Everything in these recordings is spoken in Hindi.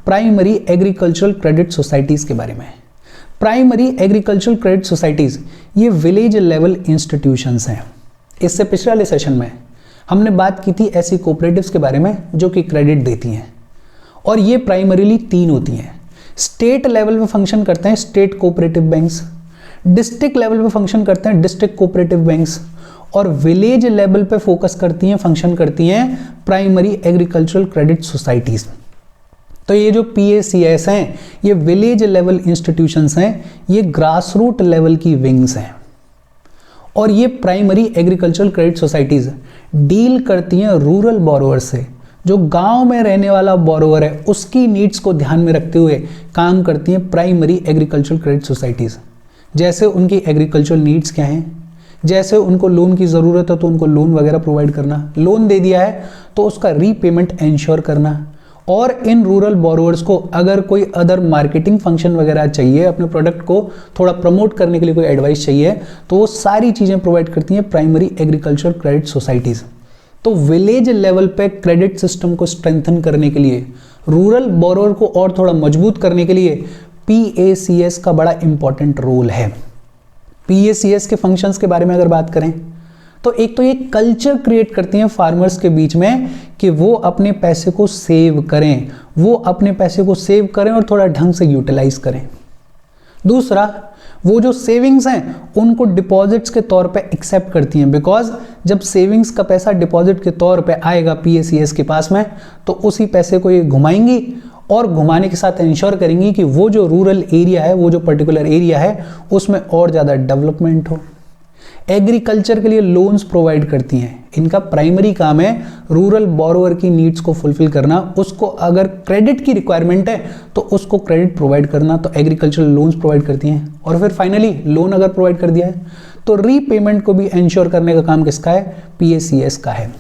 प्राइमरी एग्रीकल्चरल क्रेडिट सोसाइटीज़ के बारे में। प्राइमरी एग्रीकल्चरल क्रेडिट सोसाइटीज़ ये विलेज लेवल इंस्टीट्यूशंस हैं। इससे पिछले वाले सेशन में हमने बात की थी ऐसी कोऑपरेटिव्स के बारे में जो कि क्रेडिट देती हैं, और ये प्राइमरीली 3 होती हैं। स्टेट लेवल पे फंक्शन करते हैं state cooperative banks, district level पे फंक्शन करते हैं डिस्ट्रिक्ट कोऑपरेटिव बैंक्स, और विलेज लेवल पे फोकस करती हैं, फंक्शन करती हैं प्राइमरी एग्रीकल्चरल क्रेडिट सोसाइटीज़। तो ये जो PACS हैं ये विलेज लेवल इंस्टीट्यूशंस हैं, ये ग्रास रूट लेवल की विंग्स हैं, और ये primary agricultural credit societies deal करती हैं रूरल बोरोवर से। जो गांव में रहने वाला बोरोवर है उसकी नीड्स को ध्यान में रखते हुए काम करती हैं प्राइमरी एग्रीकल्चरल क्रेडिट सोसाइटीज़। जैसे उनकी एग्रीकल्चरल नीड्स क्या हैं, जैसे उनको लोन की ज़रूरत है तो उनको लोन वगैरह प्रोवाइड करना, लोन दे दिया है तो उसका रीपेमेंट इंश्योर करना, और इन रूरल बोरोवर्स को अगर कोई अदर मार्केटिंग फंक्शन वगैरह चाहिए, अपने प्रोडक्ट को थोड़ा प्रमोट करने के लिए कोई एडवाइस चाहिए, तो वो सारी चीज़ें प्रोवाइड करती हैं प्राइमरी एग्रीकल्चरल क्रेडिट सोसाइटीज़। तो विलेज लेवल पे क्रेडिट सिस्टम को स्ट्रेंथन करने के लिए, रूरल बोरोवर को और थोड़ा मजबूत करने के लिए PACS का बड़ा इंपॉर्टेंट रोल है। PACS के फंक्शंस के बारे में अगर बात करें तो एक तो ये कल्चर क्रिएट करती हैं फार्मर्स के बीच में कि वो अपने पैसे को सेव करें, वो अपने पैसे को सेव करें और थोड़ा ढंग से यूटिलाइज करें। दूसरा, वो जो सेविंग्स हैं उनको डिपॉजिट्स के तौर पे एक्सेप्ट करती हैं, बिकॉज जब सेविंग्स का पैसा डिपॉजिट के तौर पे आएगा PACS के पास में तो उसी पैसे को ये घुमाएंगी और घुमाने के साथ इंश्योर करेंगी कि वो जो रूरल एरिया है, वो जो पर्टिकुलर एरिया है उसमें और ज़्यादा डेवलपमेंट हो। एग्रीकल्चर के लिए लोन्स प्रोवाइड करती हैं। इनका प्राइमरी काम है रूरल बोरोवर की नीड्स को फुलफिल करना, उसको अगर क्रेडिट की रिक्वायरमेंट है तो उसको क्रेडिट प्रोवाइड करना, तो एग्रीकल्चरल लोन्स प्रोवाइड करती हैं। और फिर फाइनली लोन अगर प्रोवाइड कर दिया है तो रीपेमेंट को भी इंश्योर करने का काम किसका है? PACS का है।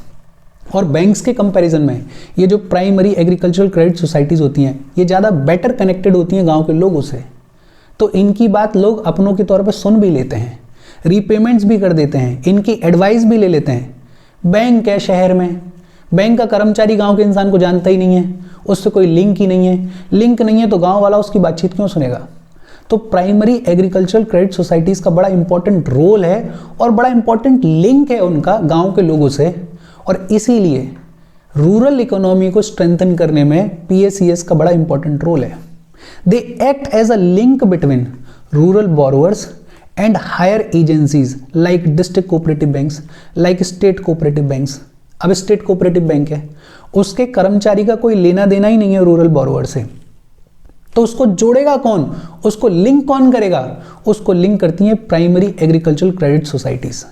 और बैंक्स के कंपैरिजन में ये जो प्राइमरी एग्रीकल्चरल क्रेडिट सोसाइटीज़ होती हैं ये ज़्यादा बेटर कनेक्टेड होती हैं गाँव के लोगों से, तो इनकी बात लोग अपनों के तौर पर सुन भी लेते हैं, रीपेमेंट्स भी कर देते हैं, इनकी एडवाइस भी ले लेते हैं। बैंक है शहर में, बैंक का कर्मचारी गांव के इंसान को जानता ही नहीं है, उससे कोई लिंक ही नहीं है, लिंक नहीं है तो गांव वाला उसकी बातचीत क्यों सुनेगा? तो प्राइमरी एग्रीकल्चरल क्रेडिट सोसाइटीज़ का बड़ा इंपॉर्टेंट रोल है और बड़ा इंपॉर्टेंट लिंक है उनका गाँव के लोगों से, और इसीलिए रूरल इकोनॉमी को स्ट्रेंथन करने में PACS का बड़ा इंपॉर्टेंट रोल है। They act as a link between rural borrowers and higher agencies like district cooperative banks, like state cooperative banks। अब स्टेट कोऑपरेटिव बैंक है, उसके कर्मचारी का कोई लेना देना ही नहीं है रूरल बोरोवर से, तो उसको जोड़ेगा कौन, उसको लिंक कौन करेगा? उसको लिंक करती हैं प्राइमरी एग्रीकल्चरल क्रेडिट सोसाइटीज।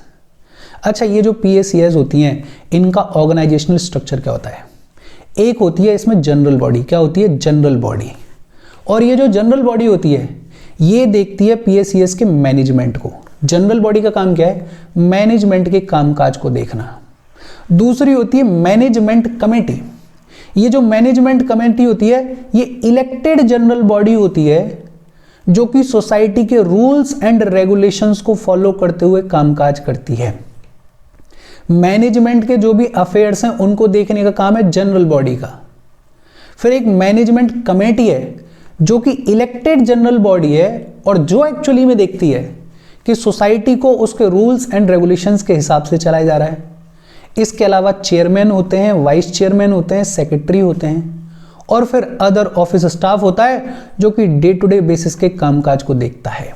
अच्छा, ये जो PACS होती हैं इनका ऑर्गेनाइजेशनल स्ट्रक्चर क्या होता है? एक होती है इसमें जनरल बॉडी। क्या होती है? General body. और ये जो जनरल बॉडी होती है ये देखती है PACS के मैनेजमेंट को। जनरल बॉडी का काम क्या है? मैनेजमेंट के कामकाज को देखना। दूसरी होती है मैनेजमेंट कमेटी। ये जो मैनेजमेंट कमेटी होती है ये इलेक्टेड जनरल बॉडी होती है जो कि सोसाइटी के रूल्स एंड रेगुलेशंस को फॉलो करते हुए कामकाज करती है। मैनेजमेंट के जो भी अफेयर्स हैं उनको देखने का काम है जनरल बॉडी का। फिर एक मैनेजमेंट कमेटी है जो कि इलेक्टेड जनरल बॉडी है और जो एक्चुअली में देखती है कि सोसाइटी को उसके रूल्स एंड रेगुलेशंस के हिसाब से चलाया जा रहा है। इसके अलावा चेयरमैन होते हैं, वाइस चेयरमैन होते हैं, सेक्रेटरी होते हैं, और फिर अदर ऑफिस स्टाफ होता है जो कि डे टू डे बेसिस के कामकाज को देखता है।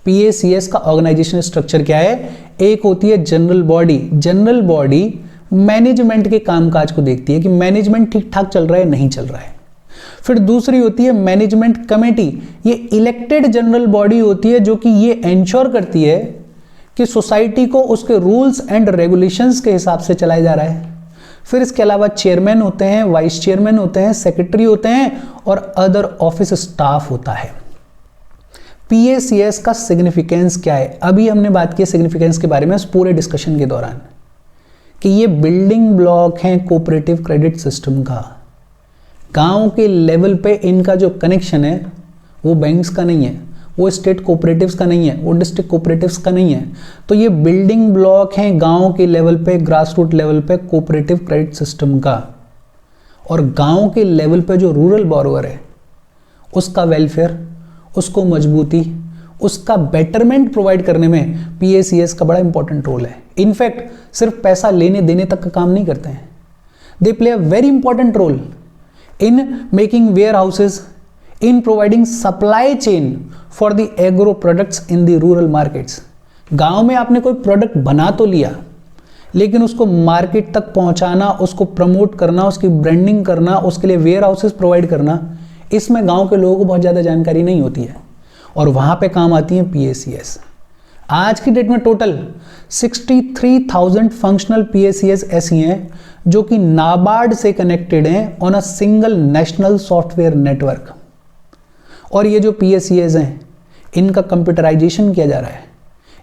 PACS का ऑर्गेनाइजेशन स्ट्रक्चर क्या है? एक होती है general body. General body management के कामकाज को देखती है कि मैनेजमेंट ठीक ठाक चल रहा है, नहीं चल रहा है। फिर दूसरी होती है मैनेजमेंट कमेटी। ये इलेक्टेड जनरल बॉडी होती है जो कि ये इंश्योर करती है कि सोसाइटी को उसके रूल्स एंड रेगुलेशंस के हिसाब से चलाया जा रहा है। फिर इसके अलावा चेयरमैन होते हैं, वाइस चेयरमैन होते हैं, सेक्रेटरी होते हैं और अदर ऑफिस स्टाफ होता है। PACS का सिग्निफिकेंस क्या है? अभी हमने बात की सिग्निफिकेंस के बारे में इस पूरे डिस्कशन के दौरान कि ये बिल्डिंग ब्लॉक हैं कोऑपरेटिव क्रेडिट सिस्टम का। गांव के लेवल पे इनका जो कनेक्शन है वो बैंक्स का नहीं है, वो स्टेट कोऑपरेटिव्स का नहीं है, वो डिस्ट्रिक्ट कोऑपरेटिव्स का नहीं है। तो ये बिल्डिंग ब्लॉक हैं गांव के लेवल पे, ग्रास रूट लेवल पे कोऑपरेटिव क्रेडिट सिस्टम का। और गांव के लेवल पे जो रूरल बोरोवर है उसका वेलफेयर, उसको मजबूती, उसका बेटरमेंट प्रोवाइड करने में PACS का बड़ा इंपॉर्टेंट रोल है। इनफैक्ट सिर्फ पैसा लेने देने तक का काम नहीं करते हैं, they play a very important role in making warehouses, in providing supply chain for the agro products in the rural markets. गांव में आपने कोई प्रोडक्ट बना तो लिया, लेकिन उसको मार्केट तक पहुंचाना, उसको प्रमोट करना, उसकी ब्रांडिंग करना, उसके लिए वेयर हाउसेज प्रोवाइड करना, इसमें गांव के लोगों को बहुत ज़्यादा जानकारी नहीं होती है और वहाँ पे काम आती है PACS। आज की डेट में टोटल 63,000 फंक्शनल PACS ऐसी हैं जो कि नाबार्ड से कनेक्टेड हैं on a single national software network. और ये जो PACS हैं इनका कंप्यूटराइजेशन किया जा रहा है,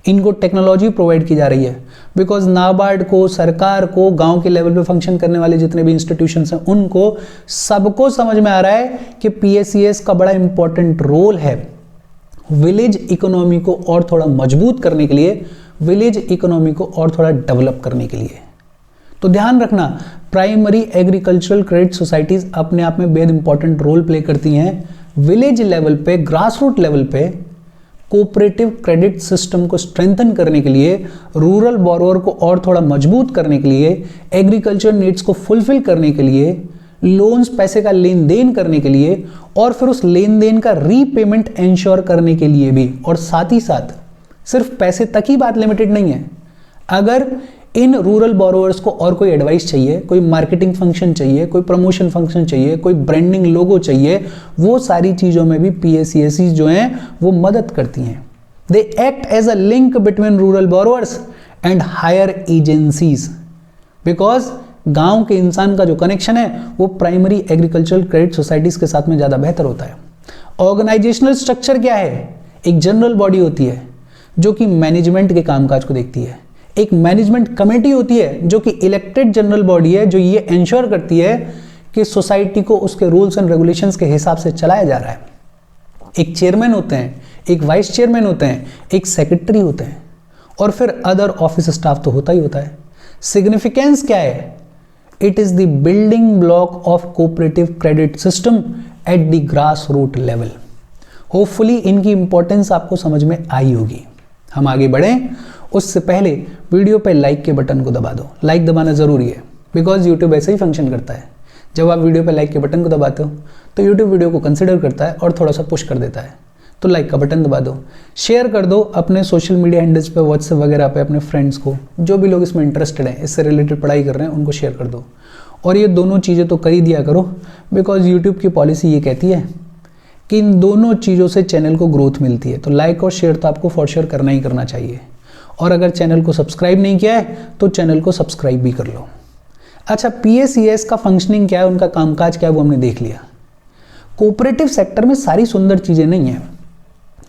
इनको टेक्नोलॉजी प्रोवाइड की जा रही है, बिकॉज नाबार्ड को, सरकार को, गांव के लेवल पे फंक्शन करने वाले जितने भी इंस्टीट्यूशंस हैं उनको सबको समझ में आ रहा है कि PACS का बड़ा इंपॉर्टेंट रोल है विलेज इकोनॉमी को और थोड़ा मजबूत करने के लिए, विलेज इकोनॉमी को और थोड़ा डेवलप करने के लिए। तो ध्यान रखना, प्राइमरी एग्रीकल्चरल क्रेडिट सोसाइटीज अपने आप में बेहद इंपॉर्टेंट रोल प्ले करती हैं विलेज लेवल पे, ग्रास रूट लेवल पे कोऑपरेटिव क्रेडिट सिस्टम को स्ट्रेंथन करने के लिए, रूरल बोरोवर को और थोड़ा मजबूत करने के लिए, एग्रीकल्चर नीड्स को फुलफिल करने के लिए, लोन्स पैसे का लेन देन करने के लिए और फिर उस लेन देन का रीपेमेंट इंश्योर करने के लिए भी। और साथ ही साथ सिर्फ पैसे तक ही बात लिमिटेड नहीं है, अगर इन रूरल बोरोवर्स को और कोई एडवाइस चाहिए, कोई मार्केटिंग फंक्शन चाहिए, कोई प्रमोशन फंक्शन चाहिए, कोई ब्रांडिंग लोगो चाहिए, वो सारी चीज़ों में भी PACS जो हैं वो मदद करती हैं। They act as a link between rural borrowers and higher agencies, because गांव के इंसान का जो कनेक्शन है वो प्राइमरी एग्रीकल्चरल क्रेडिट सोसाइटीज के साथ में ज़्यादा बेहतर होता है। ऑर्गेनाइजेशनल स्ट्रक्चर क्या है? एक जनरल बॉडी होती है जो कि मैनेजमेंट के कामकाज को देखती है, एक मैनेजमेंट कमेटी होती है जो कि इलेक्टेड जनरल बॉडी है जो ये इंश्योर करती है कि सोसाइटी को उसके रूल्स एंड रेगुलेशंस के हिसाब से चलाया जा रहा है। एक चेयरमैन होते हैं, एक वाइस चेयरमैन होते हैं, एक सेक्रेटरी होते हैं और फिर अदर ऑफिस स्टाफ तो होता ही होता है। सिग्निफिकेंस क्या है? It is the building block of cooperative credit system at the grass root level. Hopefully इनकी इंपॉर्टेंस आपको समझ में आई होगी। हम आगे बढ़ें उससे पहले वीडियो पे लाइक के बटन को दबा दो। लाइक दबाना ज़रूरी है बिकॉज यूट्यूब ऐसे ही फंक्शन करता है, जब आप वीडियो पे लाइक के बटन को दबाते हो तो यूट्यूब वीडियो को कंसिडर करता है और थोड़ा सा पुश कर देता है। तो लाइक का बटन दबा दो, शेयर कर दो अपने सोशल मीडिया हैंडल्स पे, व्हाट्सएप वगैरह पे अपने फ्रेंड्स को, जो भी लोग इसमें इंटरेस्टेड हैं, इससे रिलेटेड पढ़ाई कर रहे हैं, उनको शेयर कर दो। और ये दोनों चीज़ें तो कर ही दिया करो बिकॉज यूट्यूब की पॉलिसी ये कहती है कि इन दोनों चीज़ों से चैनल को ग्रोथ मिलती है। तो लाइक और शेयर तो आपको फॉर श्योर करना ही करना चाहिए। और अगर चैनल को सब्सक्राइब नहीं किया है तो चैनल को सब्सक्राइब भी कर लो। अच्छा, PACS का फंक्शनिंग क्या है, उनका कामकाज क्या है, वो हमने देख लिया। कोऑपरेटिव सेक्टर में सारी सुंदर चीज़ें नहीं हैं।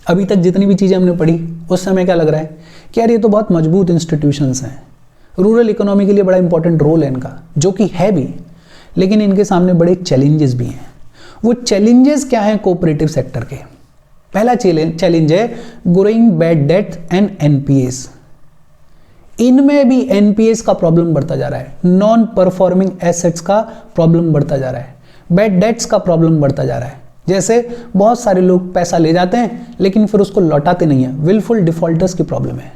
अभी तक जितनी भी चीज़ें हमने पढ़ी उस समय क्या लग रहा है कि यार ये तो बहुत मजबूत इंस्टीट्यूशंस हैं, रूरल इकोनॉमी के लिए बड़ा इंपॉर्टेंट रोल है इनका, जो कि है भी, लेकिन इनके सामने बड़े चैलेंजेस भी हैं। वो चैलेंजेस क्या हैं कोऑपरेटिव सेक्टर के? पहला चैलेंज है growing bad debt and NPAs। इनमें भी NPAs का प्रॉब्लम बढ़ता जा रहा है, नॉन परफॉर्मिंग एसेट्स का प्रॉब्लम बढ़ता जा रहा है, बैड डेट्स का प्रॉब्लम बढ़ता जा रहा है। जैसे बहुत सारे लोग पैसा ले जाते हैं लेकिन फिर उसको लौटाते नहीं है, विलफुल डिफॉल्टर्स की प्रॉब्लम है।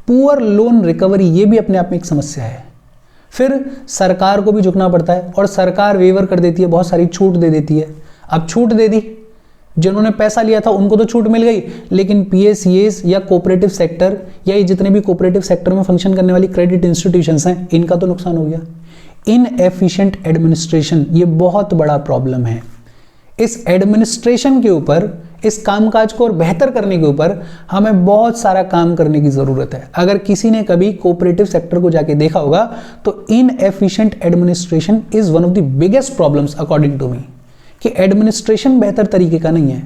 पुअर लोन रिकवरी, ये भी अपने आप में एक समस्या है। फिर सरकार को भी झुकना पड़ता है और सरकार वेवर कर देती है, बहुत सारी छूट दे देती है। अब छूट दे दी, जिन्होंने पैसा लिया था उनको तो छूट मिल गई, लेकिन PACS या कोऑपरेटिव सेक्टर या ये जितने भी कोऑपरेटिव सेक्टर में फंक्शन करने वाली क्रेडिट इंस्टीट्यूशंस हैं, इनका तो नुकसान हो गया। इनएफिशिएंट एडमिनिस्ट्रेशन, ये बहुत बड़ा प्रॉब्लम है। इस एडमिनिस्ट्रेशन के ऊपर, इस कामकाज को और बेहतर करने के ऊपर हमें बहुत सारा काम करने की ज़रूरत है। अगर किसी ने कभी कोऑपरेटिव सेक्टर को जाके देखा होगा तो inefficient administration is one of the biggest problems according to me, कि एडमिनिस्ट्रेशन बेहतर तरीके का नहीं है,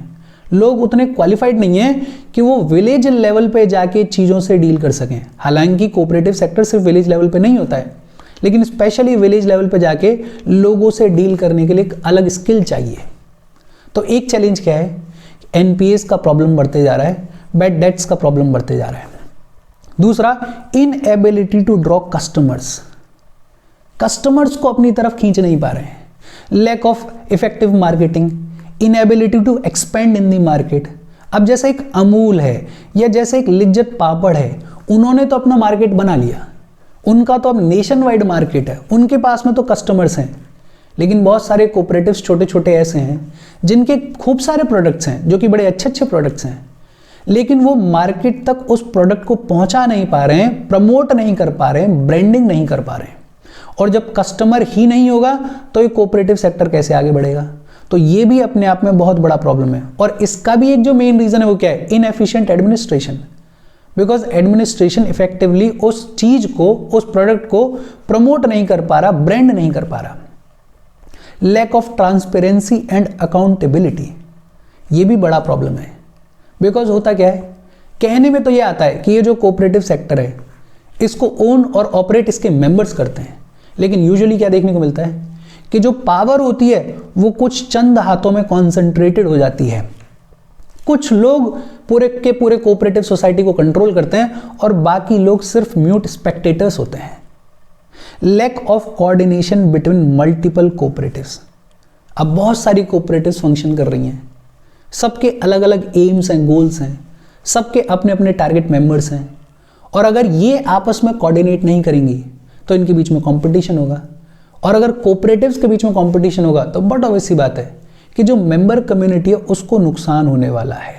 लोग उतने क्वालिफाइड नहीं हैं कि वो विलेज लेवल पे जाके चीज़ों से डील कर सकें। हालांकि कोऑपरेटिव सेक्टर सिर्फ विलेज लेवल पे नहीं होता है, लेकिन स्पेशली विलेज लेवल पे जाके लोगों से डील करने के लिए एक अलग स्किल चाहिए। तो एक चैलेंज क्या है? NPAs का प्रॉब्लम बढ़ते जा रहा है, बैड डेट्स का प्रॉब्लम बढ़ते जा रहा है। दूसरा, इनएबिलिटी टू ड्रॉ कस्टमर्स को अपनी तरफ खींच नहीं पा रहे हैं। Lack of effective marketing, inability to expand in the market. अब जैसे एक अमूल है या जैसे एक लिज्जत पापड़ है, उन्होंने तो अपना मार्केट बना लिया, उनका तो अब नेशन वाइड मार्केट है, उनके पास में तो कस्टमर्स हैं। लेकिन बहुत सारे कोऑपरेटिव्स छोटे छोटे ऐसे हैं जिनके खूब सारे प्रोडक्ट्स हैं, जो कि बड़े अच्छे अच्छे प्रोडक्ट्स हैं, लेकिन वो मार्केट तक उस प्रोडक्ट को पहुंचा नहीं पा रहे हैं, प्रमोट नहीं कर पा रहे हैं, ब्रांडिंग नहीं कर पा रहे हैं। और जब कस्टमर ही नहीं होगा तो ये कोऑपरेटिव सेक्टर कैसे आगे बढ़ेगा? तो ये भी अपने आप में बहुत बड़ा प्रॉब्लम है। और इसका भी एक जो मेन रीजन है वो क्या है? Inefficient administration. Because administration effectively उस चीज को, उस प्रोडक्ट को प्रमोट नहीं कर पा रहा, ब्रांड नहीं कर पा रहा। Lack of transparency and accountability, ये भी बड़ा प्रॉब्लम है। बिकॉज होता क्या है, कहने में तो ये आता है कि ये जो कोऑपरेटिव सेक्टर है इसको ओन और ऑपरेट इसके मेंबर्स करते हैं, लेकिन यूजुअली क्या देखने को मिलता है कि जो पावर होती है वो कुछ चंद हाथों में कॉन्सेंट्रेटेड हो जाती है। कुछ लोग पूरे के पूरे कोऑपरेटिव सोसाइटी को कंट्रोल करते हैं और बाकी लोग सिर्फ म्यूट स्पेक्टेटर्स होते हैं। Lack of coordination between multiple cooperatives. अब बहुत सारी कोऑपरेटिव्स फंक्शन कर रही हैं, सबके अलग अलग एम्स हैं, गोल्स हैं, सबके अपने अपने टारगेट मेंबर्स हैं, और अगर ये आपस में कोऑर्डिनेट नहीं करेंगी तो इनके बीच में कंपटीशन होगा। और अगर कोऑपरेटिव्स के बीच में कंपटीशन होगा तो बट ऑब्वियस सी बात है कि जो मेंबर कम्युनिटी है उसको नुकसान होने वाला है।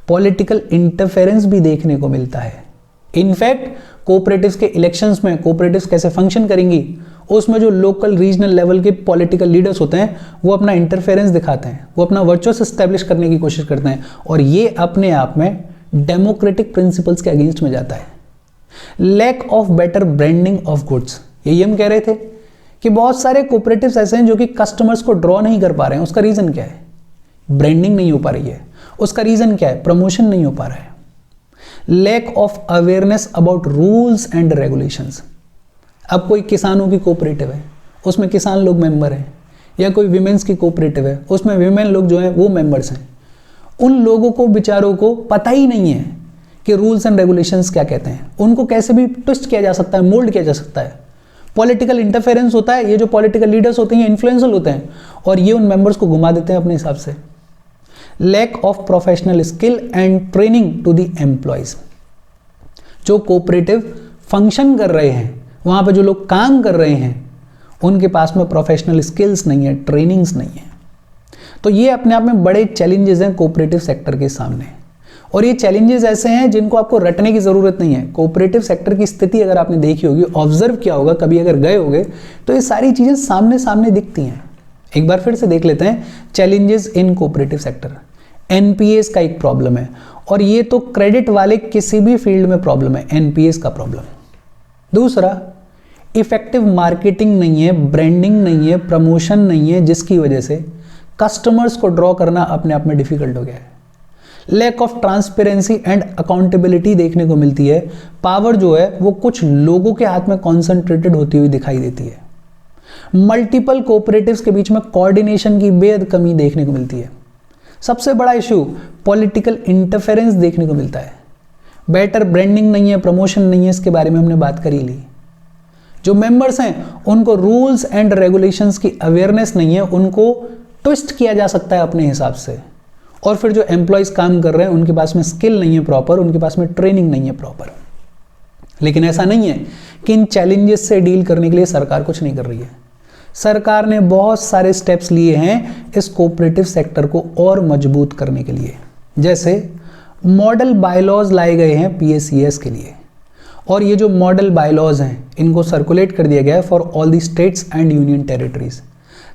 पॉलिटिकल इंटरफेरेंस भी देखने को मिलता है। इनफैक्ट कोऑपरेटिव्स के इलेक्शंस में कोऑपरेटिव्स कैसे फंक्शन करेंगी, उसमें जो लोकल रीजनल लेवल के पॉलिटिकल लीडर्स होते हैं वो अपना इंटरफेरेंस दिखाते हैं, वो अपना वर्चस्व एस्टैब्लिश करने की कोशिश करते हैं, और ये अपने आप में डेमोक्रेटिक प्रिंसिपल्स के अगेंस्ट में जाता है। Lack of better branding of goods, यही हम कह रहे थे कि बहुत सारे कोऑपरेटिव्स ऐसे हैं जो कि कस्टमर्स को ड्रॉ नहीं कर पा रहे हैं। उसका रीजन क्या है? ब्रांडिंग नहीं हो पा रही है। उसका रीजन क्या है? प्रमोशन नहीं हो पा रहा है। Lack of awareness about rules and regulations. अब कोई किसानों की कोऑपरेटिव है, उसमें किसान लोग मेंबर हैं, या कोई विमेंस की कोऑपरेटिव है, उसमें विमेन लोग जो हैं वो मेंबर्स हैं। उन लोगों को बेचारों को पता ही नहीं है कि रूल्स एंड रेगुलेशंस क्या कहते हैं। उनको कैसे भी ट्विस्ट किया जा सकता है, मोल्ड किया जा सकता है। पॉलिटिकल इंटरफेरेंस होता है, ये जो पॉलिटिकल लीडर्स होते हैं इन्फ्लुएंशियल होते हैं और ये उन मेंबर्स को घुमा देते हैं अपने हिसाब से। Lack of professional skill and training to the employees. जो कोऑपरेटिव फंक्शन कर रहे हैं, वहां पे जो लोग काम कर रहे हैं, उनके पास में प्रोफेशनल स्किल्स नहीं है, ट्रेनिंग्स नहीं है। तो ये अपने आप में बड़े चैलेंजेस हैं कोऑपरेटिव सेक्टर के सामने, और ये चैलेंजेस ऐसे हैं जिनको आपको रटने की जरूरत नहीं है। कोऑपरेटिव सेक्टर की स्थिति अगर आपने देखी होगी, ऑब्जर्व किया होगा, कभी अगर गए होगे, तो ये सारी चीजें सामने सामने दिखती हैं। एक बार फिर से देख लेते हैं challenges in cooperative sector. NPS का एक प्रॉब्लम है, और ये तो क्रेडिट वाले किसी भी फील्ड में प्रॉब्लम है, एनपीएस का प्रॉब्लम। दूसरा, इफेक्टिव मार्केटिंग नहीं है, ब्रांडिंग नहीं है, प्रमोशन नहीं है, जिसकी वजह से कस्टमर्स को ड्रॉ करना अपने आप में डिफिकल्ट हो गया है। Lack of transparency and accountability देखने को मिलती है। पावर जो है वो कुछ लोगों के हाथ में कॉन्सेंट्रेटेड होती हुई दिखाई देती है। मल्टीपल कोऑपरेटिव्स के बीच में कोऑर्डिनेशन की बेहद कमी देखने को मिलती है। सबसे बड़ा इशू पॉलिटिकल इंटरफेरेंस देखने को मिलता है। बेटर ब्रांडिंग नहीं है, प्रमोशन नहीं है, इसके बारे में हमने बात कर ही ली। जो मेंबर्स हैं उनको रूल्स एंड रेगुलेशंस की अवेयरनेस नहीं है, उनको ट्विस्ट किया जा सकता है अपने हिसाब से। और फिर जो एम्प्लॉयज काम कर रहे हैं उनके पास में स्किल नहीं है प्रॉपर, उनके पास में ट्रेनिंग नहीं है प्रॉपर। लेकिन ऐसा नहीं है कि इन चैलेंजेस से डील करने के लिए सरकार कुछ नहीं कर रही है। सरकार ने बहुत सारे स्टेप्स लिए हैं इस कोऑपरेटिव सेक्टर को और मजबूत करने के लिए। जैसे मॉडल बायलॉज लाए गए हैं पीएसीएस के लिए, और ये जो मॉडल बायलॉज हैं इनको सर्कुलेट कर दिया गया है for all the states and union territories,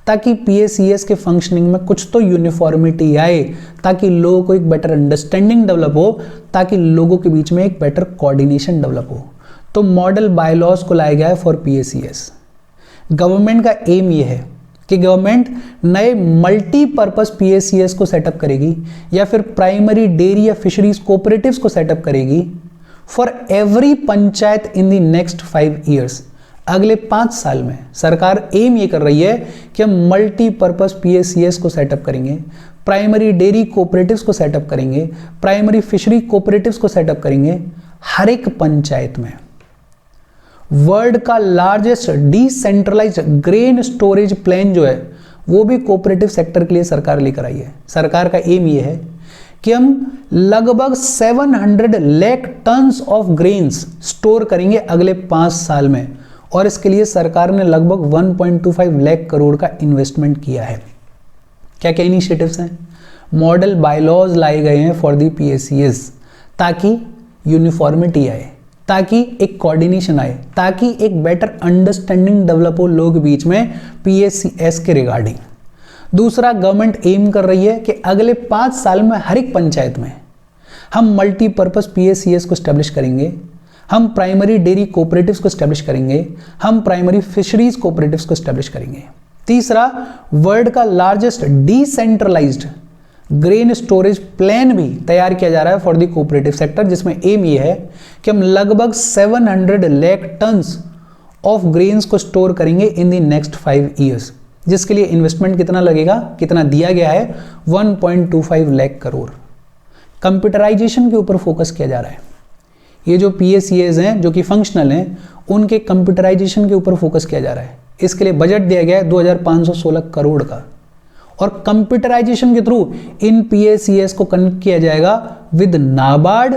ताकि पीएसीएस के फंक्शनिंग में कुछ तो यूनिफॉर्मिटी आए, ताकि लोगों को एक बेटर अंडरस्टैंडिंग डेवलप हो, ताकि लोगों के बीच में एक बेटर कोऑर्डिनेशन डेवलप हो। तो मॉडल बायलॉज को लाया गया है फॉर पीएसीएस। गवर्नमेंट का एम ये है कि गवर्नमेंट नए मल्टीपर्पस पीएसीएस को सेटअप करेगी, या फिर प्राइमरी डेयरी या फिशरीज कोऑपरेटिव्स को सेटअप करेगी for every panchayat in the next 5 years. अगले 5 साल में सरकार एम ये कर रही है कि हम मल्टीपर्पस पीएसीएस को सेटअप करेंगे, प्राइमरी डेयरी कोऑपरेटिव्स को सेटअप करेंगे, प्राइमरी फिशरी कोऑपरेटिव्स को सेटअप करेंगे हर एक पंचायत में। वर्ल्ड का largest decentralised grain storage plan जो है वो भी कोऑपरेटिव सेक्टर के लिए सरकार लेकर आई है। सरकार का एम ये है कि हम लगभग 700 lakh tons of grains store करेंगे अगले 5 साल में, और इसके लिए सरकार ने लगभग 1.25 लाख करोड़ का इन्वेस्टमेंट किया है। क्या क्या इनिशिएटिव्स हैं? मॉडल बायलॉज लाए गए हैं फॉर दी PSEs, ताकि यूनिफॉर्मिटी आए, ताकि एक कोऑर्डिनेशन आए, ताकि एक बेटर अंडरस्टैंडिंग डेवलप हो लोगों के बीच में PSEs के रिगार्डिंग। दूसरा, गवर्नमेंट एम कर रही है कि अगले 5 साल में हर एक पंचायत में हम मल्टीपर्पज PSEs को स्टैब्लिश करेंगे, हम प्राइमरी डेयरी कोऑपरेटिव्स को स्टैब्लिश करेंगे, हम प्राइमरी फिशरीज कोऑपरेटिव्स को स्टैब्लिश करेंगे। तीसरा, वर्ल्ड का largest decentralised grain storage plan भी तैयार किया जा रहा है फॉर द कोऑपरेटिव सेक्टर, जिसमें एम ये है कि हम लगभग 700 लाख टन्स ऑफ ग्रेन्स को स्टोर करेंगे इन द नेक्स्ट 5 ईयर्स, जिसके लिए इन्वेस्टमेंट कितना लगेगा, कितना दिया गया है, 1.25 लाख करोड़। कंप्यूटराइजेशन के ऊपर फोकस किया जा रहा है। ये जो PSEs हैं जो कि फंक्शनल हैं, उनके कंप्यूटराइजेशन के ऊपर फोकस किया जा रहा है। इसके लिए बजट दिया गया है 2516 करोड़ का, और कंप्यूटराइजेशन के थ्रू इन PSEs को कनेक्ट किया जाएगा with NABARD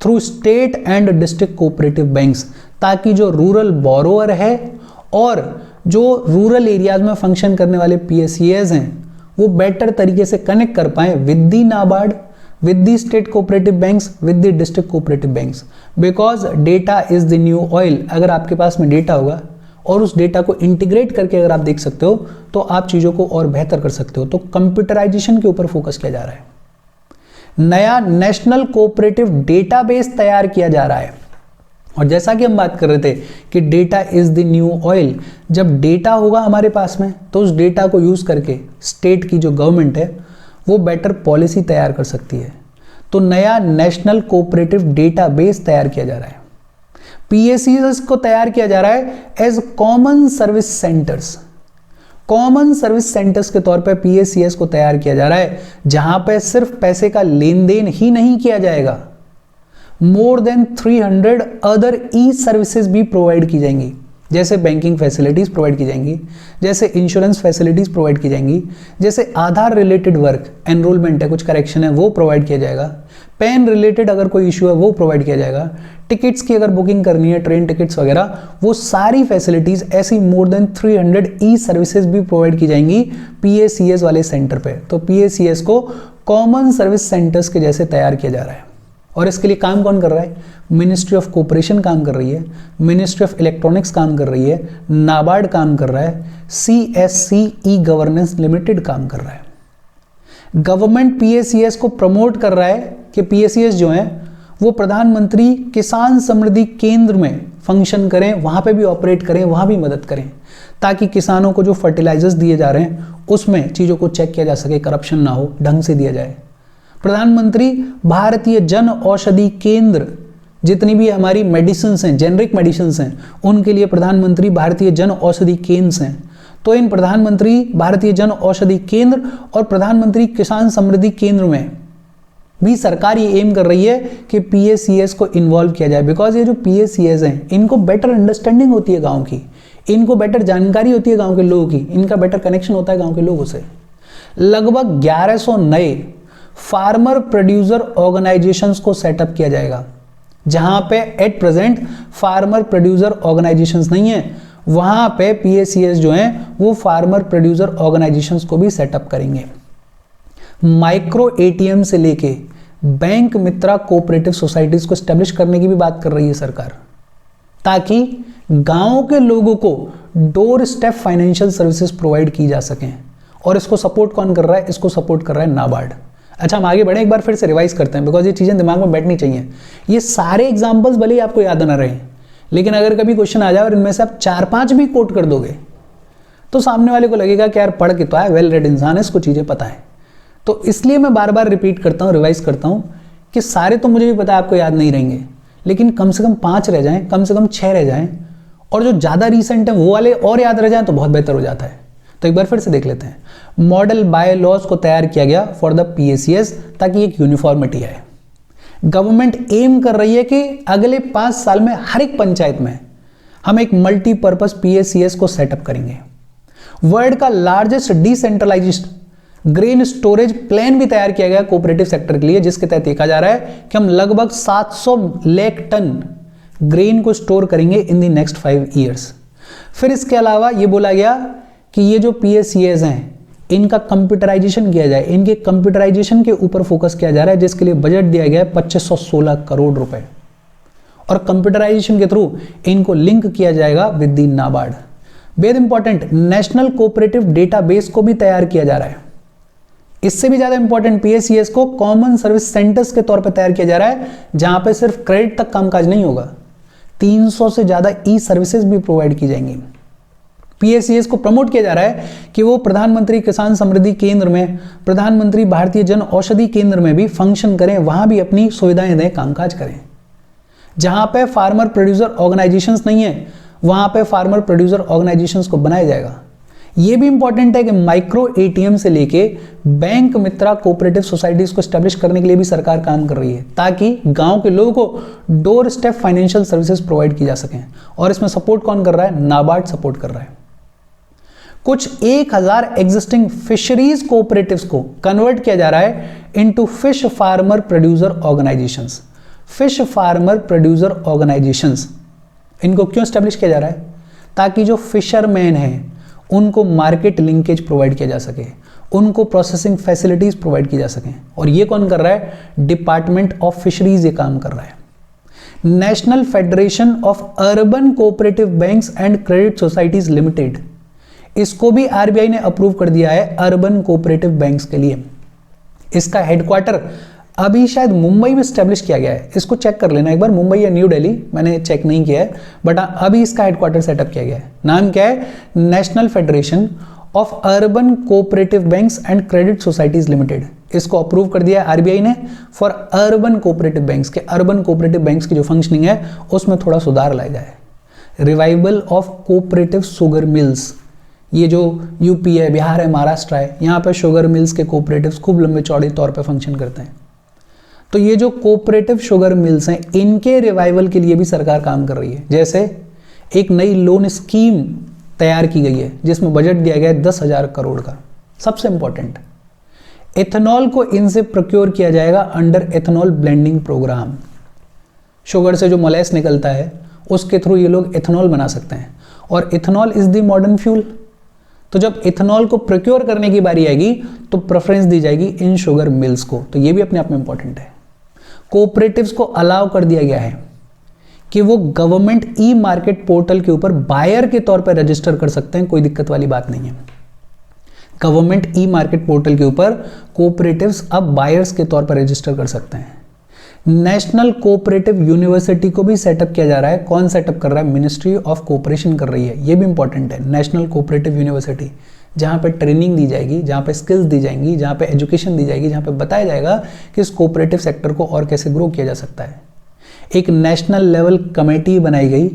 through state and district cooperative banks, ताकि जो रूरल बोरोअर है और जो रूरल एरियाज में फंक्शन करने वाले PSEs हैं वो बेटर तरीके से कनेक्ट कर पाए with the NABARD, with the state cooperative banks, with the district cooperative banks, because data is the new oil. अगर आपके पास में डेटा होगा और उस डेटा को इंटीग्रेट करके अगर आप देख सकते हो तो आप चीज़ों को और बेहतर कर सकते हो। तो कंप्यूटराइजेशन के ऊपर फोकस किया जा रहा है। नया नेशनल कोऑपरेटिव डेटाबेस तैयार किया जा रहा है, और जैसा कि हम बात कर रहे थे कि data is the new oil, जब डेटा होगा हमारे पास में तो उस डेटा को यूज करके स्टेट की जो गवर्नमेंट है वो बेटर पॉलिसी तैयार कर सकती है। तो नया नेशनल कोऑपरेटिव डेटाबेस तैयार किया जा रहा है। PSEs को तैयार किया जा रहा है as common service centres. Common service centres के तौर पे PSEs को तैयार किया जा रहा है, जहां पे सिर्फ पैसे का लेन देन ही नहीं किया जाएगा, मोर देन 300 अदर ई सर्विसेज भी प्रोवाइड की जाएंगी, जैसे बैंकिंग फैसिलिटीज प्रोवाइड की जाएंगी, जैसे इंश्योरेंस फैसिलिटीज प्रोवाइड की जाएंगी, जैसे आधार रिलेटेड वर्क, एनरोलमेंट है, कुछ करेक्शन है, वो प्रोवाइड किया जाएगा, पैन रिलेटेड अगर कोई इशू है वो प्रोवाइड किया जाएगा, टिकट्स की अगर बुकिंग करनी है, ट्रेन टिकट्स वगैरह, वो सारी फैसिलिटीज ऐसी मोर देन 300 ई सर्विसेज भी प्रोवाइड की जाएंगी PSEs वाले सेंटर पे। तो PSEs को कॉमन सर्विस सेंटर्स के जैसे तैयार किया जा रहा है, और इसके लिए काम कौन कर रहा है? मिनिस्ट्री ऑफ कोऑपरेशन काम कर रही है, मिनिस्ट्री ऑफ इलेक्ट्रॉनिक्स काम कर रही है, नाबार्ड काम कर रहा है, CSC ई गवर्नेंस लिमिटेड काम कर रहा है। गवर्नमेंट PSEs को प्रमोट कर रहा है कि PSEs जो हैं वो प्रधानमंत्री किसान समृद्धि केंद्र में फंक्शन करें, वहां पे भी ऑपरेट करें, वहां भी मदद करें, ताकि किसानों को जो फर्टिलाइजर्स दिए जा रहे हैं उसमें चीज़ों को चेक किया जा सके, करप्शन ना हो, ढंग से दिया जाए। प्रधानमंत्री भारतीय जन औषधि केंद्र, जितनी भी हमारी मेडिसिन हैं, जेनरिक मेडिसिन हैं, उनके लिए प्रधानमंत्री भारतीय जन औषधि केंद्र हैं। तो इन प्रधानमंत्री भारतीय जन औषधि केंद्र और प्रधानमंत्री किसान समृद्धि केंद्र में भी सरकार ये एम कर रही है कि PSEs को इन्वॉल्व किया जाए, बिकॉज ये जो PSEs हैं इनको बेटर अंडरस्टैंडिंग होती है गाँव की, इनको बेटर जानकारी होती है गाँव के लोगों की, इनका बेटर कनेक्शन होता है गाँव के लोगों से। लगभग 1100 नए फार्मर प्रोड्यूसर ऑर्गेनाइजेशंस को सेटअप किया जाएगा, जहां पे at present farmer producer organisations नहीं है, वहां पे PSEs जो हैं वो फार्मर प्रोड्यूसर ऑर्गेनाइजेशंस को भी सेटअप करेंगे। माइक्रो ATM से लेके बैंक मित्रा कोऑपरेटिव सोसाइटीज को स्टैब्लिश करने की भी बात कर रही है सरकार, ताकि गांव के लोगों को door step financial services provide की जा सकें। और इसको सपोर्ट कौन कर रहा है? इसको सपोर्ट कर रहा है नाबार्ड। अच्छा, हम आगे बढ़े, एक बार फिर से रिवाइज करते हैं, बिकॉज ये चीज़ें दिमाग में बैठनी चाहिए। ये सारे एग्जाम्पल्स भले ही आपको याद ना रहे, लेकिन अगर कभी क्वेश्चन आ जाए और इनमें से आप 4-5 भी कोट कर दोगे तो सामने वाले को लगेगा कि यार पढ़ के तो है, वेल रेड इंसान है, इसको चीज़ें पता है। तो इसलिए मैं बार बार रिपीट करता हूँ, रिवाइज करता हूँ कि सारे तो मुझे भी पता है आपको याद नहीं रहेंगे, लेकिन कम से कम 5 रह जाएं, कम से कम 6 रह जाएं, और जो ज़्यादा रिसेंट है वो वाले और याद रह जाएं तो बहुत बेहतर हो जाता है। तो एक बार फिर से देख लेते हैं। मॉडल बायलॉज को तैयार किया गया फॉर द PSEs, ताकि एक यूनिफॉर्मिटी आए। गवर्नमेंट एम कर रही है कि अगले 5 साल में हर एक पंचायत में हम एक मल्टीपर्पज PACS को सेटअप करेंगे। वर्ल्ड का largest decentralised grain storage plan भी तैयार किया गया कोऑपरेटिव सेक्टर के लिए, जिसके तहत देखा जा रहा है कि हम लगभग 700 लाख टन ग्रेन को स्टोर करेंगे इन द नेक्स्ट 5 ईयर्स। फिर इसके अलावा ये बोला गया कि ये जो PACS हैं इनका कंप्यूटराइजेशन किया जाए, इनके कंप्यूटराइजेशन के ऊपर फोकस किया जा रहा है, जिसके लिए बजट दिया गया है 2516 करोड़ रुपए, और कंप्यूटराइजेशन के थ्रू इनको लिंक किया जाएगा with the NABARD. Very important, national cooperative database को भी तैयार किया जा रहा है। इससे भी ज्यादा इंपॉर्टेंट, PACS को कॉमन सर्विस सेंटर्स के तौर पर तैयार किया जा रहा है, जहां पे सिर्फ क्रेडिट तक कामकाज नहीं होगा, 300 से ज्यादा सर्विसेज भी प्रोवाइड की जाएंगी। PACS को प्रमोट किया जा रहा है कि वो प्रधानमंत्री किसान समृद्धि केंद्र में, प्रधानमंत्री भारतीय जन औषधि केंद्र में भी फंक्शन करें, वहां भी अपनी सुविधाएं दें, कामकाज करें। जहां पे फार्मर प्रोड्यूसर ऑर्गेनाइजेशंस नहीं है, वहां पे फार्मर प्रोड्यूसर ऑर्गेनाइजेशंस को बनाया जाएगा। यह भी इंपॉर्टेंट है कि माइक्रो ATM से लेके बैंक मित्रा कोऑपरेटिव सोसाइटीज को स्टैब्लिश करने के लिए भी सरकार काम कर रही है, ताकि गांव के लोगों को door step financial services provide की जा सकें। और इसमें सपोर्ट कौन कर रहा है? नाबार्ड सपोर्ट कर रहा है। कुछ 1000 एग्जिस्टिंग फिशरीज कोऑपरेटिव्स को कन्वर्ट किया जा रहा है into fish farmer producer organisations. Fish farmer producer organisations, इनको क्यों स्टैब्लिश किया जा रहा है? ताकि जो फिशरमैन हैं उनको मार्केट लिंकेज प्रोवाइड किया जा सके, उनको प्रोसेसिंग फैसिलिटीज प्रोवाइड की जा सकें। और ये कौन कर रहा है? डिपार्टमेंट ऑफ फिशरीज ये काम कर रहा है। National federation of urban cooperative banks and credit societies limited, इसको भी RBI ने अप्रूव कर दिया है अर्बन कोऑपरेटिव बैंक्स के लिए। इसका हेडक्वार्टर अभी शायद मुंबई में स्टैब्लिश किया गया है, इसको चेक कर लेना एक बार, मुंबई या न्यू दिल्ली, मैंने चेक नहीं किया है, बट अभी इसका हेडक्वार्टर सेटअप किया गया है। नाम क्या है? National federation of urban cooperative banks and credit societies limited. इसको अप्रूव कर दिया है RBI ने फॉर अर्बन कोऑपरेटिव बैंक्स के, अर्बन कोऑपरेटिव बैंक्स की जो फंक्शनिंग है उसमें थोड़ा सुधार लाया जाए। Revival of cooperative sugar mills, ये जो UP है, बिहार है, महाराष्ट्र है, यहाँ पे शुगर मिल्स के कोऑपरेटिव्स खूब लंबे चौड़े तौर पे फंक्शन करते हैं। तो ये जो कोऑपरेटिव शुगर मिल्स हैं इनके रिवाइवल के लिए भी सरकार काम कर रही है। जैसे एक नई लोन स्कीम तैयार की गई है जिसमें बजट दिया गया है 10,000 करोड़ का। सबसे इंपॉर्टेंट, एथेनॉल को इनसे प्रोक्योर किया जाएगा under ethanol blending programme. Sugar से जो मोलेस निकलता है उसके थ्रू ये लोग एथेनॉल बना सकते हैं, और ethanol is the modern fuel. तो जब इथेनॉल को प्रोक्योर करने की बारी आएगी तो प्रेफरेंस दी जाएगी इन शुगर मिल्स को। तो ये भी अपने आप में इंपॉर्टेंट है। कोऑपरेटिव्स को अलाउ कर दिया गया है कि वो गवर्नमेंट मार्केट पोर्टल के ऊपर बायर के तौर पर रजिस्टर कर सकते हैं, कोई दिक्कत वाली बात नहीं है। गवर्नमेंट मार्केट पोर्टल के ऊपर कोऑपरेटिव्स अब बायर्स के तौर पर रजिस्टर कर सकते हैं। नेशनल कोऑपरेटिव यूनिवर्सिटी को भी सेटअप किया जा रहा है। कौन सेटअप कर रहा है? मिनिस्ट्री ऑफ कोऑपरेशन कर रही है। ये भी इंपॉर्टेंट है। नेशनल कोऑपरेटिव यूनिवर्सिटी, जहाँ पे ट्रेनिंग दी जाएगी, जहाँ पे स्किल्स दी जाएंगी, जहाँ पे एजुकेशन दी जाएगी, जहाँ पे बताया जाएगा कि इस कोऑपरेटिव सेक्टर को और कैसे ग्रो किया जा सकता है। एक नेशनल लेवल कमेटी बनाई गई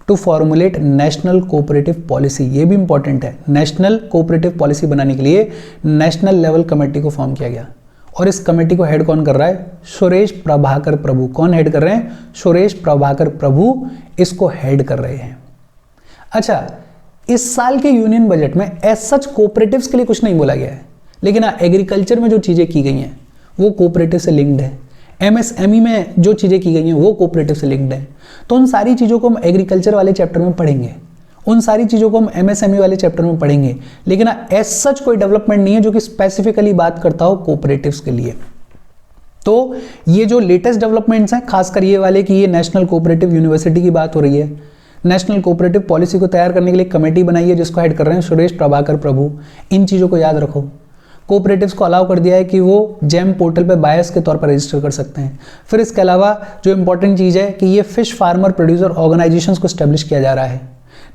to formulate national cooperative policy. ये भी इंपॉर्टेंट है। नेशनल कोऑपरेटिव पॉलिसी बनाने के लिए नेशनल लेवल कमेटी को फॉर्म किया गया, और इस कमेटी को हेड कौन कर रहा है? सुरेश प्रभाकर प्रभु। कौन हेड कर रहे हैं? सुरेश प्रभाकर प्रभु इसको हेड कर रहे हैं। अच्छा, इस साल के यूनियन बजट में एज सच कोऑपरेटिव्स के लिए कुछ नहीं बोला गया है, लेकिन एग्रीकल्चर में जो चीजें की गई हैं वो कोऑपरेटिव से लिंक्ड है। MSME में जो चीजें की गई हैं वो कोऑपरेटिव से लिंक्ड है। तो उन सारी चीजों को हम एग्रीकल्चर वाले चैप्टर में पढ़ेंगे, उन सारी चीजों को हम MSME वाले चैप्टर में पढ़ेंगे, लेकिन एज सच कोई डेवलपमेंट नहीं है जो कि स्पेसिफिकली बात करता हो कोऑपरेटिव्स के लिए। तो ये जो लेटेस्ट डेवलपमेंट्स हैं, खासकर ये वाले कि ये नेशनल कोऑपरेटिव यूनिवर्सिटी की बात हो रही है, नेशनल कोऑपरेटिव पॉलिसी को तैयार करने के लिए कमेटी बनाई है जिसको हेड कर रहे हैं सुरेश प्रभाकर प्रभु। इन चीज़ों को याद रखो। कोऑपरेटिव्स को अलाउ कर दिया है कि वो जेम पोर्टल पे बायर्स के तौर पर रजिस्टर कर सकते हैं। फिर इसके अलावा जो इंपॉर्टेंट चीज़ है कि ये फिश फार्मर प्रोड्यूसर ऑर्गेनाइजेशंस को स्टैब्लिश किया जा रहा है।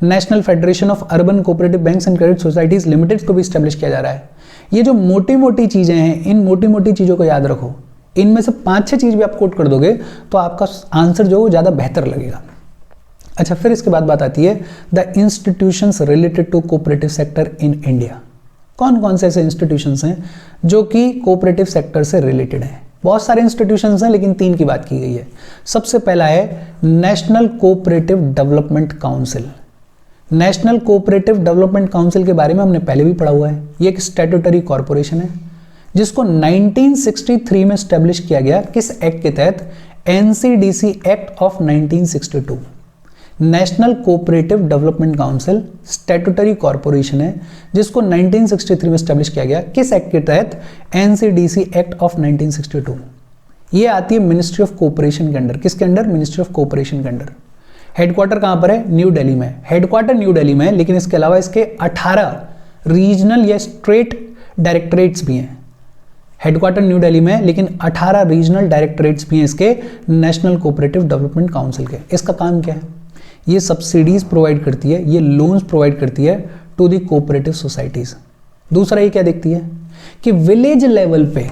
National federation of urban cooperative banks and credit societies limited को भी स्टैब्लिश किया जा रहा है। ये जो मोटी मोटी चीज़ें हैं, इन मोटी मोटी चीज़ों को याद रखो। इनमें से 5-6 चीज़ भी आप कोट कर दोगे तो आपका आंसर जो ज़्यादा बेहतर लगेगा। अच्छा, फिर इसके बाद बात आती है the institutions related to cooperative sector in India. कौन कौन से ऐसे इंस्टीट्यूशंस हैं जो कि कोऑपरेटिव सेक्टर से रिलेटेड हैं? बहुत सारे इंस्टीट्यूशंस हैं लेकिन 3 की बात की गई है। सबसे पहला है national cooperative development council. National cooperative development council के बारे में हमने पहले भी पढ़ा हुआ है। ये एक स्टैट्यूटरी कॉरपोरेशन है जिसको 1963 में स्टैब्लिश किया गया। किस एक्ट के तहत? NCDC act of 1962। National cooperative development council statutory corporation है जिसको 1963 में स्टैब्लिश किया गया। किस एक्ट के तहत? NCDC act of 1962। ये आती है मिनिस्ट्री ऑफ कोऑपरेशन के अंडर। किसके अंडर? मिनिस्ट्री ऑफ कोऑपरेशन के अंडर। हेडक्वार्टर कहां पर है? न्यू दिल्ली में। हेडक्वार्टर न्यू दिल्ली में है लेकिन इसके अलावा इसके 18 रीजनल या स्टेट डायरेक्टरेट्स भी हैं। हेडक्वार्टर न्यू दिल्ली में है लेकिन 18 रीजनल डायरेक्टरेट्स भी हैं इसके नेशनल कोऑपरेटिव डेवलपमेंट काउंसिल के। इसका काम क्या है? ये सब्सिडीज प्रोवाइड करती है, ये लोन्स प्रोवाइड करती है टू दी कोऑपरेटिव सोसाइटीज। दूसरा ये क्या देखती है कि विलेज लेवल पे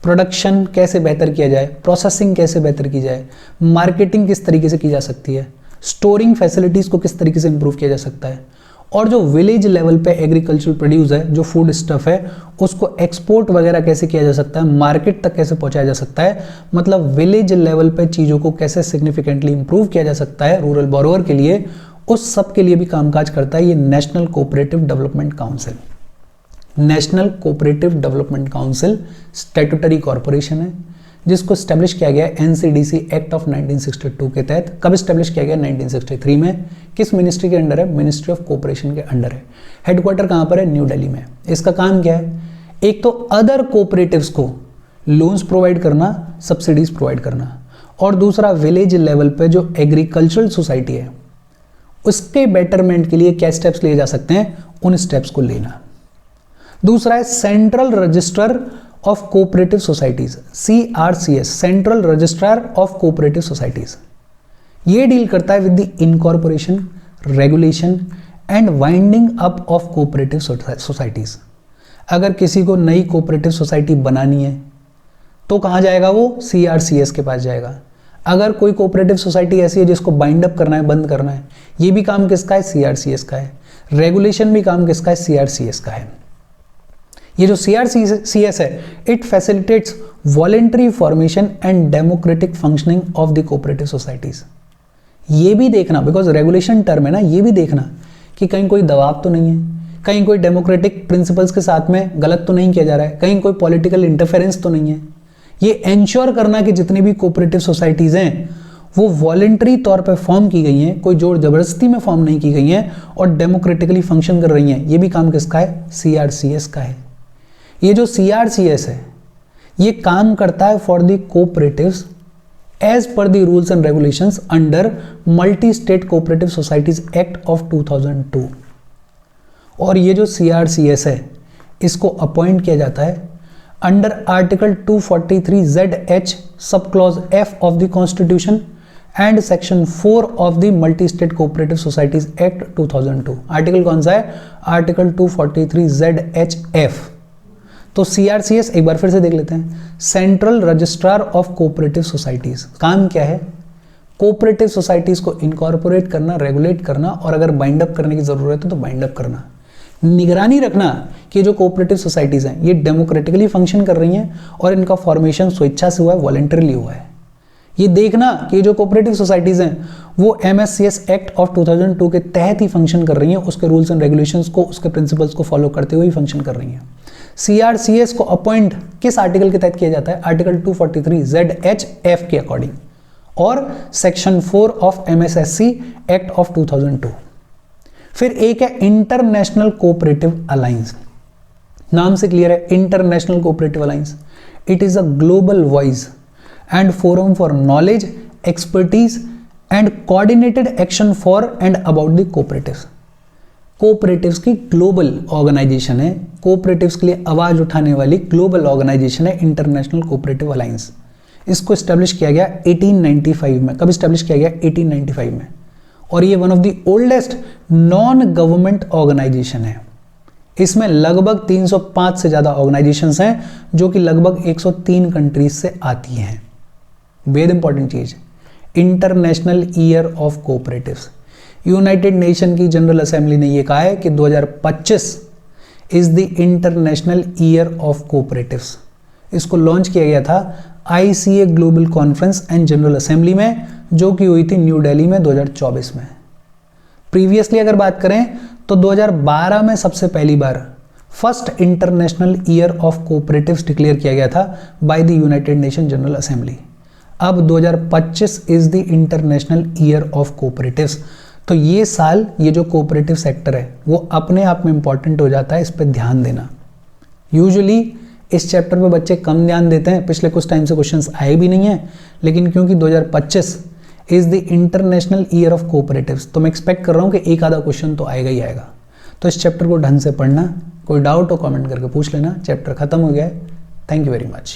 प्रोडक्शन कैसे बेहतर किया जाए, प्रोसेसिंग कैसे बेहतर की जाए, मार्केटिंग किस तरीके से की जा सकती है, स्टोरिंग फैसिलिटीज को किस तरीके से इंप्रूव किया जा सकता है, और जो विलेज लेवल पे एग्रीकल्चरल प्रोड्यूस है, जो फूड स्टफ है, उसको एक्सपोर्ट वगैरह कैसे किया जा सकता है, मार्केट तक कैसे पहुंचाया जा सकता है। मतलब विलेज लेवल पे चीज़ों को कैसे सिग्निफिकेंटली इंप्रूव किया जा सकता है रूरल बोरोवर के लिए, उस सब के लिए भी कामकाज करता है ये national cooperative development council. National cooperative development council statutory corporation है जिसको स्टैब्लिश किया गया एनसीडीसी एक्ट ऑफ 1962 के तहत। कब स्टैब्लिश किया गया? 1963 में। किस मिनिस्ट्री के अंडर है? मिनिस्ट्री ऑफ कोऑपरेशन के अंडर है। हेडक्वार्टर कहां पर है? न्यू दिल्ली में। इसका काम क्या है? एक तो अदर कोऑपरेटिव्स को लोन्स प्रोवाइड करना, सब्सिडीज प्रोवाइड करना, और दूसरा विलेज लेवल पे जो एग्रीकल्चरल सोसाइटी है उसके बेटरमेंट के लिए क्या स्टेप्स लिए जा सकते हैं, उन स्टेप्स को लेना। दूसरा है central register of cooperative societies, CRCS, central registrar of cooperative societies. ये डील करता है with the incorporation, regulation and winding up of cooperative societies. अगर किसी को नई कोऑपरेटिव सोसाइटी बनानी है तो कहाँ जाएगा वो? CRCS के पास जाएगा। अगर कोई कोऑपरेटिव सोसाइटी ऐसी है जिसको बाइंड अप करना है, बंद करना है, ये भी काम किसका है? CRCS का है। रेगुलेशन भी काम किसका है? CRCS का है। ये जो CRCS है, it facilitates voluntary formation and democratic functioning of the cooperative societies. ये भी देखना, बिकॉज रेगुलेशन टर्म है ना, ये भी देखना कि कहीं कोई दबाव तो नहीं है, कहीं कोई डेमोक्रेटिक प्रिंसिपल्स के साथ में गलत तो नहीं किया जा रहा है, कहीं कोई पॉलिटिकल इंटरफेरेंस तो नहीं है। ये एंश्योर करना कि जितनी भी कोऑपरेटिव सोसाइटीज हैं वो वॉलेंटरी तौर पर फॉर्म की गई हैं, कोई जोर जबरदस्ती में फॉर्म नहीं की गई हैं और डेमोक्रेटिकली फंक्शन कर रही हैं। ये भी काम किसका है? CRCS का है। ये जो CRCS है ये काम करता है for the cooperatives as per the rules and regulations under multi state cooperative societies act of 2002। और ये जो CRCS है इसको अपॉइंट किया जाता है under article 243ZH sub clause F of the constitution and section 4 of the multi state cooperative societies act 2002। Article कौन सा है? Article 243ZHF। तो CRCS एक बार फिर से देख लेते हैं। Central registrar of cooperative societies. काम क्या है? कोऑपरेटिव सोसाइटीज को इनकॉर्पोरेट करना, रेगुलेट करना, और अगर बाइंड अप करने की जरूरत है तो बाइंड अप करना। निगरानी रखना कि जो कोऑपरेटिव सोसाइटीज हैं ये डेमोक्रेटिकली फंक्शन कर रही हैं और इनका फॉर्मेशन स्वेच्छा से हुआ है, वॉलेंटरली हुआ है। ये देखना कि जो कोऑपरेटिव सोसाइटीज हैं वो MSCS एक्ट ऑफ 2002 के तहत ही फंक्शन कर रही हैं, उसके रूल्स एंड रेगुलेशंस को, उसके प्रिंसिपल्स को फॉलो करते हुए ही फंक्शन कर रही हैं। CRCS को अपॉइंट किस आर्टिकल के तहत किया जाता है? आर्टिकल 243ZHF के अकॉर्डिंग और section 4 of MSSC act of 2002। फिर एक है इंटरनेशनल कोऑपरेटिव अलायंस। नाम से क्लियर है, international cooperative alliance. It is a global voice and forum for knowledge, expertise and coordinated action for and about the cooperatives. Cooperatives की ग्लोबल ऑर्गेनाइजेशन है, कोऑपरेटिव्स के लिए आवाज उठाने वाली ग्लोबल ऑर्गेनाइजेशन है इंटरनेशनल कोऑपरेटिव अलायंस। इसको स्टैब्लिश किया गया 1895 में। कब स्टैब्लिश किया गया? 1895 में। और ये one of the oldest non government organisation है। इसमें लगभग 305 से ज़्यादा ऑर्गेनाइजेशंस हैं जो कि लगभग 103 कंट्रीज से आती हैं। वेरी इंपॉर्टेंट चीज, international year of cooperatives. United nation की जनरल असेंबली ने यह कहा है कि 2025 is the international year of cooperatives. इसको लॉन्च किया गया था ICA global conference and general assembly में, जो कि हुई थी न्यू दिल्ली में 2024 में। प्रीवियसली अगर बात करें तो 2012 में सबसे पहली बार first international year of cooperatives declared किया गया था by the United Nation General Assembly. अब 2025 is the international year of cooperatives. तो ये साल, ये जो कोऑपरेटिव सेक्टर है वो अपने आप में इंपॉर्टेंट हो जाता है, इस पर ध्यान देना। यूजुअली इस चैप्टर पे बच्चे कम ध्यान देते हैं, पिछले कुछ टाइम से क्वेश्चंस आए भी नहीं हैं, लेकिन क्योंकि 2025 is the international year of cooperatives, तो मैं एक्सपेक्ट कर रहा हूँ कि एक आधा क्वेश्चन तो आएगा ही आएगा। तो इस चैप्टर को ढंग से पढ़ना, कोई डाउट हो कमेंट करके पूछ लेना। चैप्टर खत्म हो गया है। Thank you very much.